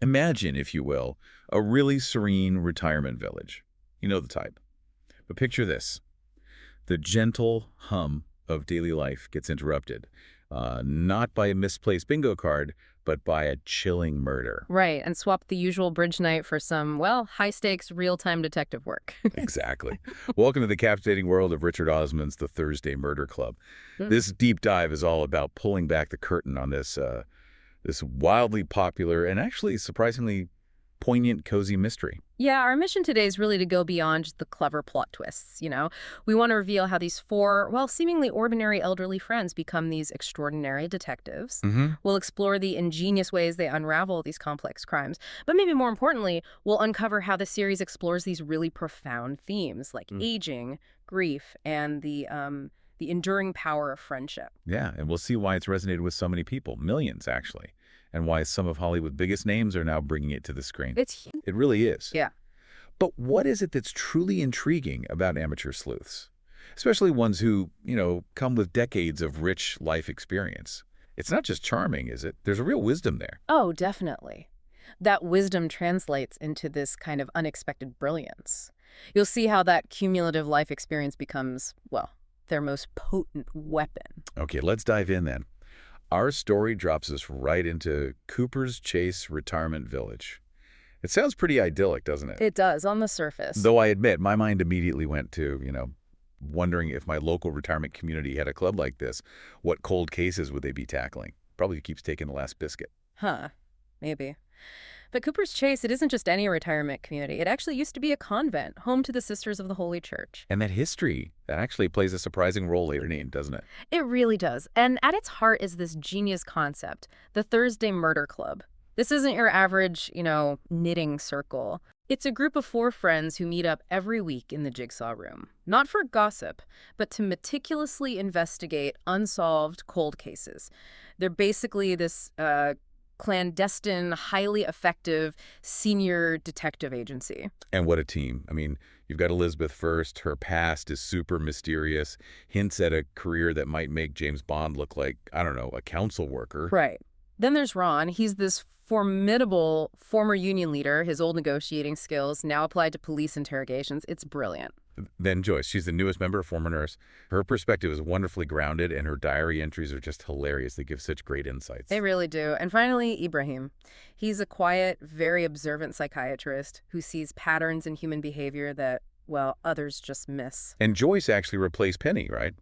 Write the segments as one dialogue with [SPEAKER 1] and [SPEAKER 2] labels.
[SPEAKER 1] Imagine, if you will, a really serene retirement village. You know the type. But picture this. The gentle hum of daily life gets interrupted, not by a misplaced bingo card, but by a chilling murder.
[SPEAKER 2] Right, and swap the usual bridge night for some, well, high-stakes, real-time detective work.
[SPEAKER 1] Exactly. Welcome to the captivating world of Richard Osman's The Thursday Murder Club.
[SPEAKER 2] Mm.
[SPEAKER 1] This deep dive is all about pulling back the curtain on this wildly popular and actually surprisingly poignant, cozy mystery.
[SPEAKER 2] Yeah, our mission today is really to go beyond the clever plot twists. We want to reveal how these four, well, seemingly ordinary elderly friends become these extraordinary detectives.
[SPEAKER 1] Mm-hmm.
[SPEAKER 2] We'll explore the ingenious ways they unravel these complex crimes. But maybe more importantly, we'll uncover how the series explores these really profound themes like aging, grief, and the enduring power of friendship.
[SPEAKER 1] Yeah, and we'll see why it's resonated with so many people, millions actually, and why some of Hollywood's biggest names are now bringing it to the screen.
[SPEAKER 2] It's
[SPEAKER 1] It really is.
[SPEAKER 2] Yeah.
[SPEAKER 1] But what is it that's truly intriguing about amateur sleuths? Especially ones who, come with decades of rich life experience. It's not just charming, is it? There's a real wisdom there.
[SPEAKER 2] Oh, definitely. That wisdom translates into this kind of unexpected brilliance. You'll see how that cumulative life experience becomes, well, their most potent weapon.
[SPEAKER 1] Okay, let's dive in then. Our story drops us right into Cooper's Chase Retirement Village. It sounds pretty idyllic, doesn't it?
[SPEAKER 2] It does, on the surface.
[SPEAKER 1] Though I admit, my mind immediately went to, wondering if my local retirement community had a club like this, what cold cases would they be tackling? Probably keeps taking the last biscuit.
[SPEAKER 2] Huh, maybe. But Cooper's Chase, it isn't just any retirement community. It actually used to be a convent, home to the Sisters of the Holy Church.
[SPEAKER 1] And that history, that actually plays a surprising role later named, doesn't it?
[SPEAKER 2] It really does. And at its heart is this genius concept, the Thursday Murder Club. This isn't your average, knitting circle. It's a group of four friends who meet up every week in the Jigsaw Room. Not for gossip, but to meticulously investigate unsolved cold cases. They're basically this clandestine, highly effective senior detective agency.
[SPEAKER 1] And what a team. I mean, you've got Elizabeth first. Her past is super mysterious, hints at a career that might make James Bond look like, I don't know, a council worker.
[SPEAKER 2] Right. Then there's Ron. He's this formidable former union leader. His old negotiating skills now applied to police interrogations. It's brilliant.
[SPEAKER 1] Then Joyce, she's the newest member, former nurse. Her perspective is wonderfully grounded, and her diary entries are just hilarious. They give such great insights.
[SPEAKER 2] They really do. And finally, Ibrahim. He's a quiet, very observant psychiatrist who sees patterns in human behavior that, well, others just miss.
[SPEAKER 1] And Joyce actually replaced Penny, right?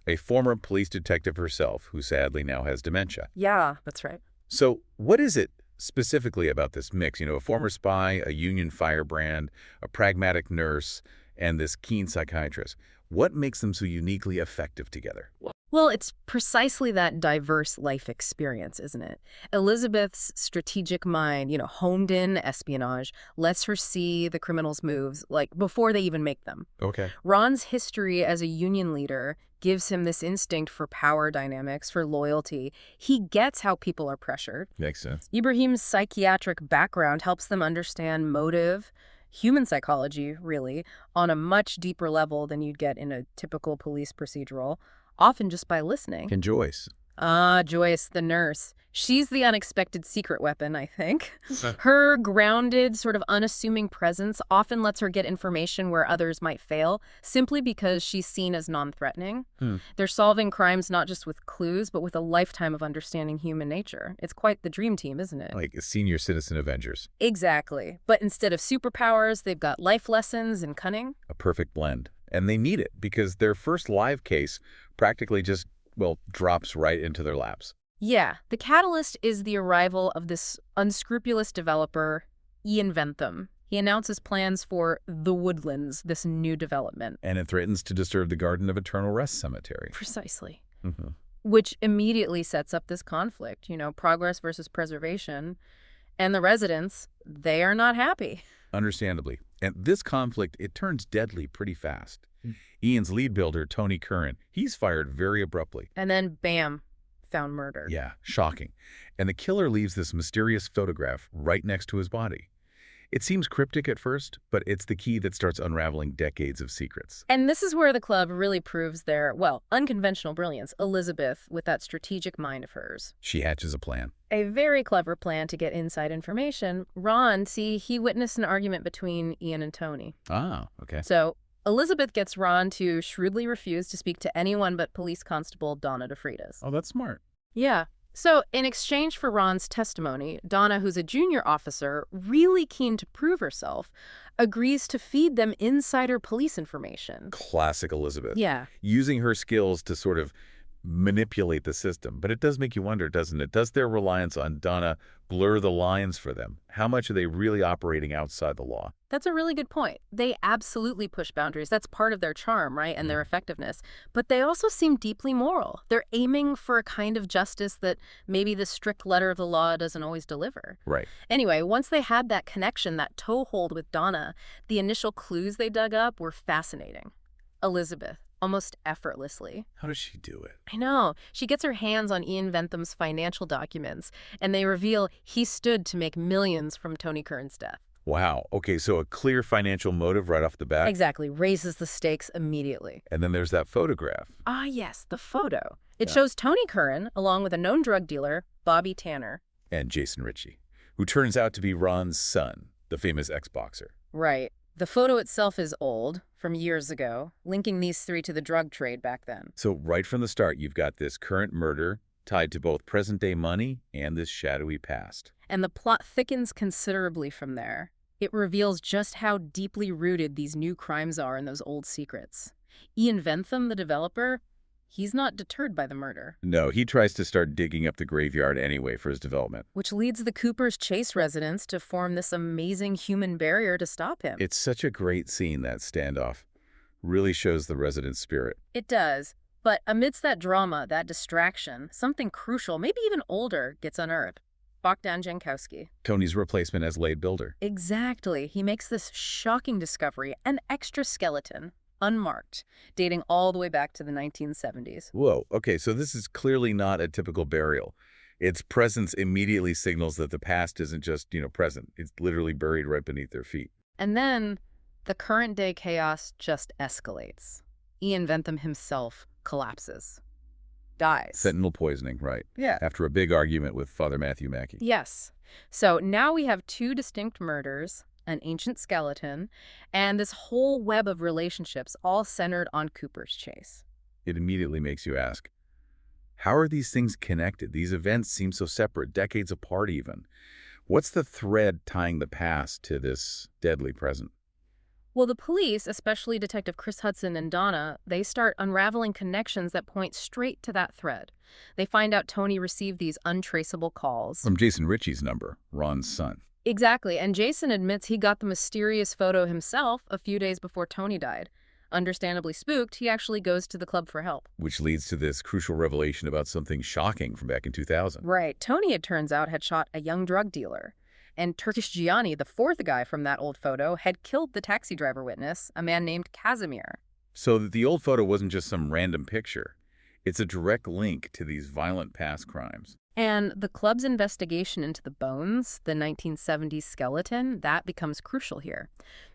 [SPEAKER 1] A former police detective herself, who sadly now has dementia.
[SPEAKER 2] Yeah, that's right.
[SPEAKER 1] So what is it specifically about this mix? A former spy, a union firebrand, a pragmatic nurse, and this keen psychiatrist. What makes them so uniquely effective together?
[SPEAKER 2] Well, it's precisely that diverse life experience, isn't it? Elizabeth's strategic mind, honed in espionage, lets her see the criminals' moves, like, before they even make them.
[SPEAKER 1] Okay.
[SPEAKER 2] Ron's history as a union leader gives him this instinct for power dynamics, for loyalty. He gets how people are pressured.
[SPEAKER 1] Makes sense.
[SPEAKER 2] Ibrahim's psychiatric background helps them understand motive, human psychology, really, on a much deeper level than you'd get in a typical police procedural, often just by listening.
[SPEAKER 1] And Joyce.
[SPEAKER 2] Joyce, the nurse. She's the unexpected secret weapon, I think. Her grounded, sort of unassuming presence often lets her get information where others might fail, simply because she's seen as non-threatening. They're solving crimes not just with clues, but with a lifetime of understanding human nature. It's quite the dream team, isn't it?
[SPEAKER 1] Like senior citizen Avengers.
[SPEAKER 2] Exactly. But instead of superpowers, they've got life lessons and cunning.
[SPEAKER 1] A perfect blend. And they need it because their first live case practically just, drops right into their laps.
[SPEAKER 2] Yeah, the catalyst is the arrival of this unscrupulous developer, Ian Ventham. He announces plans for The Woodlands, this new development.
[SPEAKER 1] And it threatens to disturb the Garden of Eternal Rest Cemetery.
[SPEAKER 2] Precisely.
[SPEAKER 1] Mm-hmm.
[SPEAKER 2] Which immediately sets up this conflict, progress versus preservation. And the residents, they are not happy.
[SPEAKER 1] Understandably. And this conflict, it turns deadly pretty fast. Ian's lead builder, Tony Curran, he's fired very abruptly.
[SPEAKER 2] And then, bam, found murdered.
[SPEAKER 1] Yeah, shocking. And the killer leaves this mysterious photograph right next to his body. It seems cryptic at first, but it's the key that starts unraveling decades of secrets.
[SPEAKER 2] And this is where the club really proves their, unconventional brilliance. Elizabeth, with that strategic mind of hers.
[SPEAKER 1] She hatches a plan.
[SPEAKER 2] A very clever plan to get inside information. Ron, see, he witnessed an argument between Ian and Tony.
[SPEAKER 1] Ah, okay.
[SPEAKER 2] So Elizabeth gets Ron to shrewdly refuse to speak to anyone but Police Constable Donna DeFreitas.
[SPEAKER 1] Oh, that's smart.
[SPEAKER 2] Yeah. So in exchange for Ron's testimony, Donna, who's a junior officer, really keen to prove herself, agrees to feed them insider police information.
[SPEAKER 1] Classic Elizabeth.
[SPEAKER 2] Yeah.
[SPEAKER 1] Using her skills to sort of manipulate the system. But it does make you wonder, doesn't it? Does their reliance on Donna blur the lines for them? How much are they really operating outside the law?
[SPEAKER 2] That's a really good point. They absolutely push boundaries. That's part of their charm, right, and their effectiveness. But they also seem deeply moral. They're aiming for a kind of justice that maybe the strict letter of the law doesn't always deliver.
[SPEAKER 1] Right.
[SPEAKER 2] Anyway, once they had that connection, that toehold with Donna, the initial clues they dug up were fascinating. Elizabeth, almost effortlessly.
[SPEAKER 1] How does she do it?
[SPEAKER 2] I know. She gets her hands on Ian Bentham's financial documents, and they reveal he stood to make millions from Tony Curran's death.
[SPEAKER 1] Wow. Okay, so a clear financial motive right off the bat.
[SPEAKER 2] Exactly. Raises the stakes immediately.
[SPEAKER 1] And then there's that photograph.
[SPEAKER 2] Ah, yes, the photo. It shows Tony Curran, along with a known drug dealer, Bobby Tanner.
[SPEAKER 1] And Jason Ritchie, who turns out to be Ron's son, the famous ex-boxer.
[SPEAKER 2] Right. The photo itself is old, from years ago, linking these three to the drug trade back then.
[SPEAKER 1] So right from the start, you've got this current murder tied to both present-day money and this shadowy past.
[SPEAKER 2] And the plot thickens considerably from there. It reveals just how deeply rooted these new crimes are in those old secrets. Ian Bentham, the developer, he's not deterred by the murder.
[SPEAKER 1] No, he tries to start digging up the graveyard anyway for his development.
[SPEAKER 2] Which leads the Cooper's Chase residents to form this amazing human barrier to stop him.
[SPEAKER 1] It's such a great scene, that standoff. Really shows the residents' spirit.
[SPEAKER 2] It does. But amidst that drama, that distraction, something crucial, maybe even older, gets unearthed. Bogdan Jankowski.
[SPEAKER 1] Tony's replacement as Laid Builder.
[SPEAKER 2] Exactly. He makes this shocking discovery, an extra skeleton, unmarked, dating all the way back to the 1970s.
[SPEAKER 1] Whoa, okay, so this is clearly not a typical burial. Its presence immediately signals that the past isn't just, present. It's literally buried right beneath their feet.
[SPEAKER 2] And then the current day chaos just escalates. Ian Bentham himself collapses. Dies.
[SPEAKER 1] Fentanyl poisoning, right.
[SPEAKER 2] Yeah.
[SPEAKER 1] After a big argument with Father Matthew Mackey.
[SPEAKER 2] Yes. So now we have two distinct murders, an ancient skeleton, and this whole web of relationships all centered on Cooper's Chase.
[SPEAKER 1] It immediately makes you ask, how are these things connected? These events seem so separate, decades apart even. What's the thread tying the past to this deadly present?
[SPEAKER 2] Well, the police, especially Detective Chris Hudson and Donna, they start unraveling connections that point straight to that thread. They find out Tony received these untraceable calls.
[SPEAKER 1] From Jason Ritchie's number, Ron's son.
[SPEAKER 2] Exactly, and Jason admits he got the mysterious photo himself a few days before Tony died. Understandably spooked, he actually goes to the club for help.
[SPEAKER 1] Which leads to this crucial revelation about something shocking from back in 2000.
[SPEAKER 2] Right. Tony, it turns out, had shot a young drug dealer. And Turkish Gianni, the fourth guy from that old photo, had killed the taxi driver witness, a man named Casimir.
[SPEAKER 1] So the old photo wasn't just some random picture. It's a direct link to these violent past crimes.
[SPEAKER 2] And the club's investigation into the bones, the 1970s skeleton, that becomes crucial here.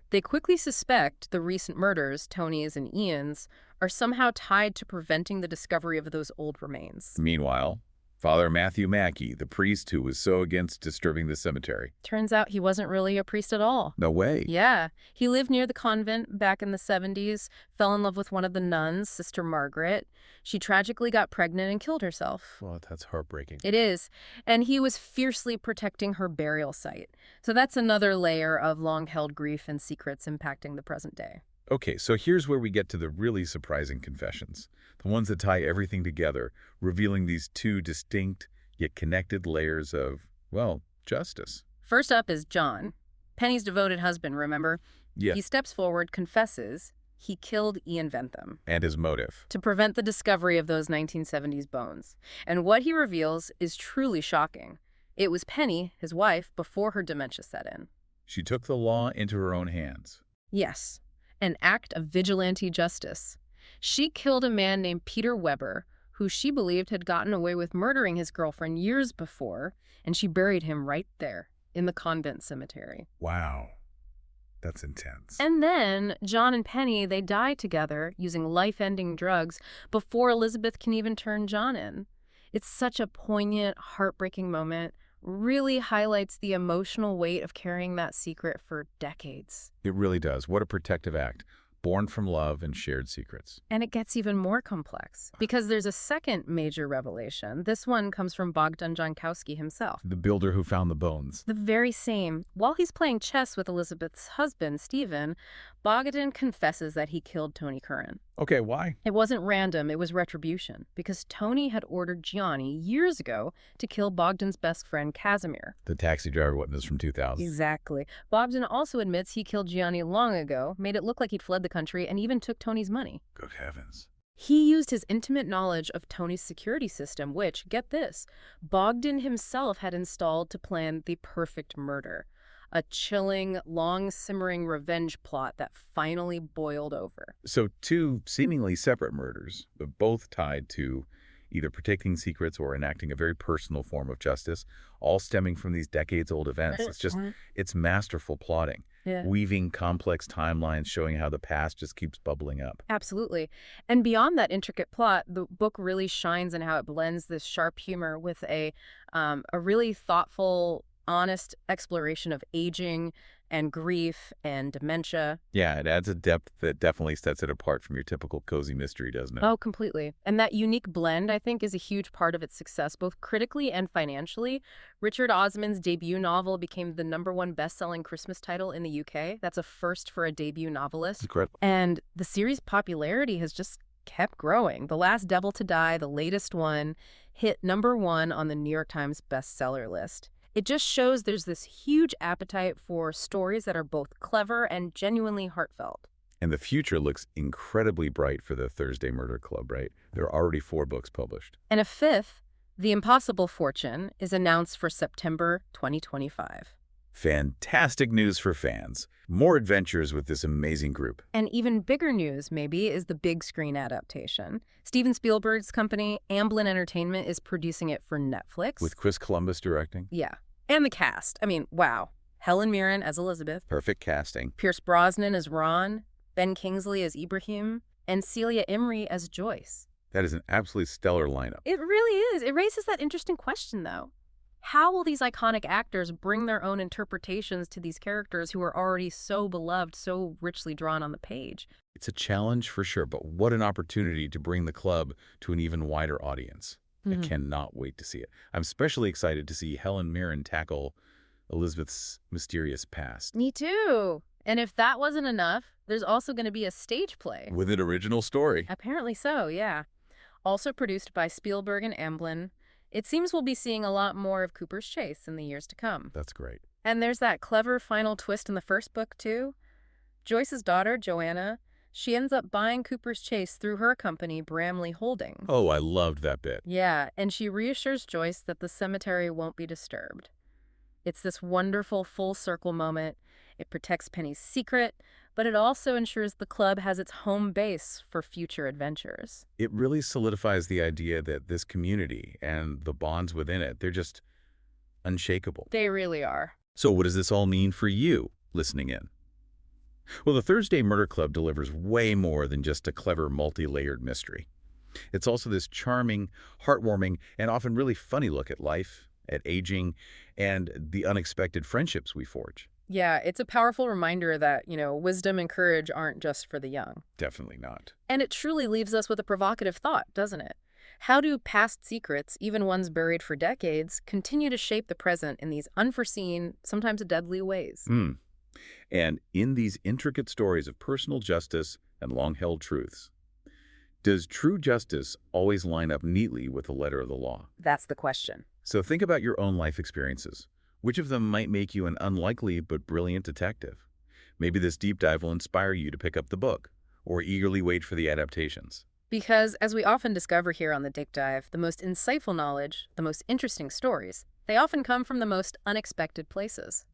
[SPEAKER 2] They quickly suspect the recent murders, Tony's and Ian's, are somehow tied to preventing the discovery of those old remains.
[SPEAKER 1] Meanwhile, Father Matthew Mackey, the priest who was so against disturbing the cemetery.
[SPEAKER 2] Turns out he wasn't really a priest at all.
[SPEAKER 1] No way.
[SPEAKER 2] Yeah. He lived near the convent back in the 70s, fell in love with one of the nuns, Sister Margaret. She tragically got pregnant and killed herself.
[SPEAKER 1] Well, that's heartbreaking.
[SPEAKER 2] It is. And he was fiercely protecting her burial site. So that's another layer of long-held grief and secrets impacting the present day.
[SPEAKER 1] Okay, so here's where we get to the really surprising confessions. The ones that tie everything together, revealing these two distinct yet connected layers of, well, justice.
[SPEAKER 2] First up is John, Penny's devoted husband, remember?
[SPEAKER 1] Yeah.
[SPEAKER 2] He steps forward, confesses he killed Ian Bentham.
[SPEAKER 1] And his motive.
[SPEAKER 2] To prevent the discovery of those 1970s bones. And what he reveals is truly shocking. It was Penny, his wife, before her dementia set in.
[SPEAKER 1] She took the law into her own hands.
[SPEAKER 2] Yes, an act of vigilante justice. She killed a man named Peter Weber, who she believed had gotten away with murdering his girlfriend years before, and she buried him right there in the convent cemetery.
[SPEAKER 1] Wow. That's intense.
[SPEAKER 2] And then John and Penny, they die together using life-ending drugs before Elizabeth can even turn John in. It's such a poignant, heartbreaking moment. Really highlights the emotional weight of carrying that secret for decades.
[SPEAKER 1] It really does. What a protective act. Born from love and shared secrets.
[SPEAKER 2] And it gets even more complex because there's a second major revelation. This one comes from Bogdan Jankowski himself.
[SPEAKER 1] The builder who found the bones.
[SPEAKER 2] The very same. While he's playing chess with Elizabeth's husband, Steven, Bogdan confesses that he killed Tony Curran.
[SPEAKER 1] Okay, why?
[SPEAKER 2] It wasn't random, it was retribution, because Tony had ordered Gianni years ago to kill Bogdan's best friend, Casimir.
[SPEAKER 1] The taxi driver witness from 2000.
[SPEAKER 2] Exactly. Bogdan also admits he killed Gianni long ago, made it look like he'd fled the country, and even took Tony's money.
[SPEAKER 1] Good heavens.
[SPEAKER 2] He used his intimate knowledge of Tony's security system, which, get this, Bogdan himself had installed to plan the perfect murder. A chilling, long-simmering revenge plot that finally boiled over.
[SPEAKER 1] So two seemingly separate murders, but both tied to either protecting secrets or enacting a very personal form of justice, all stemming from these decades-old events. It's masterful plotting, weaving complex timelines, showing how the past just keeps bubbling up.
[SPEAKER 2] Absolutely. And beyond that intricate plot, the book really shines in how it blends this sharp humor with a really thoughtful, honest exploration of aging and grief and dementia.
[SPEAKER 1] Yeah, it adds a depth that definitely sets it apart from your typical cozy mystery, doesn't it?
[SPEAKER 2] Oh, completely. And that unique blend, I think, is a huge part of its success, both critically and financially. Richard Osman's debut novel became the #1 best-selling Christmas title in the UK. That's a first for a debut novelist.
[SPEAKER 1] Incredible.
[SPEAKER 2] And the series' popularity has just kept growing. The Last Devil to Die, the latest one, hit #1 on the New York Times bestseller list. It just shows there's this huge appetite for stories that are both clever and genuinely heartfelt.
[SPEAKER 1] And the future looks incredibly bright for the Thursday Murder Club, right? There are already 4 books published.
[SPEAKER 2] And a fifth, The Impossible Fortune, is announced for September 2025.
[SPEAKER 1] Fantastic news for fans. More adventures with this amazing group.
[SPEAKER 2] And even bigger news, maybe, is the big screen adaptation. Steven Spielberg's company, Amblin Entertainment, is producing it for Netflix.
[SPEAKER 1] With Chris Columbus directing.
[SPEAKER 2] Yeah. And the cast. I mean, wow. Helen Mirren as Elizabeth.
[SPEAKER 1] Perfect casting.
[SPEAKER 2] Pierce Brosnan as Ron. Ben Kingsley as Ibrahim. And Celia Imrie as Joyce.
[SPEAKER 1] That is an absolutely stellar lineup.
[SPEAKER 2] It really is. It raises that interesting question, though. How will these iconic actors bring their own interpretations to these characters who are already so beloved, so richly drawn on the page?
[SPEAKER 1] It's a challenge for sure, but what an opportunity to bring the club to an even wider audience. I cannot wait to see it. I'm especially excited to see Helen Mirren tackle Elizabeth's mysterious past.
[SPEAKER 2] Me too. And if that wasn't enough, there's also going to be a stage play.
[SPEAKER 1] With an original story.
[SPEAKER 2] Apparently so, yeah. Also produced by Spielberg and Amblin. It seems we'll be seeing a lot more of Cooper's Chase in the years to come.
[SPEAKER 1] That's great.
[SPEAKER 2] And there's that clever final twist in the first book, too. Joyce's daughter, Joanna, she ends up buying Cooper's Chase through her company, Bramley Holding.
[SPEAKER 1] Oh, I loved that bit.
[SPEAKER 2] Yeah, and she reassures Joyce that the cemetery won't be disturbed. It's this wonderful full-circle moment. It protects Penny's secret, but it also ensures the club has its home base for future adventures.
[SPEAKER 1] It really solidifies the idea that this community and the bonds within it, they're just unshakable.
[SPEAKER 2] They really are.
[SPEAKER 1] So what does this all mean for you listening in? Well, the Thursday Murder Club delivers way more than just a clever, multi-layered mystery. It's also this charming, heartwarming, and often really funny look at life, at aging, and the unexpected friendships we forge.
[SPEAKER 2] Yeah, it's a powerful reminder that, wisdom and courage aren't just for the young.
[SPEAKER 1] Definitely not.
[SPEAKER 2] And it truly leaves us with a provocative thought, doesn't it? How do past secrets, even ones buried for decades, continue to shape the present in these unforeseen, sometimes deadly ways?
[SPEAKER 1] And in these intricate stories of personal justice and long-held truths, does true justice always line up neatly with the letter of the law?
[SPEAKER 2] That's the question.
[SPEAKER 1] So think about your own life experiences. Which of them might make you an unlikely but brilliant detective? Maybe this deep dive will inspire you to pick up the book, or eagerly wait for the adaptations.
[SPEAKER 2] Because, as we often discover here on the Dick Dive, the most insightful knowledge, the most interesting stories, they often come from the most unexpected places.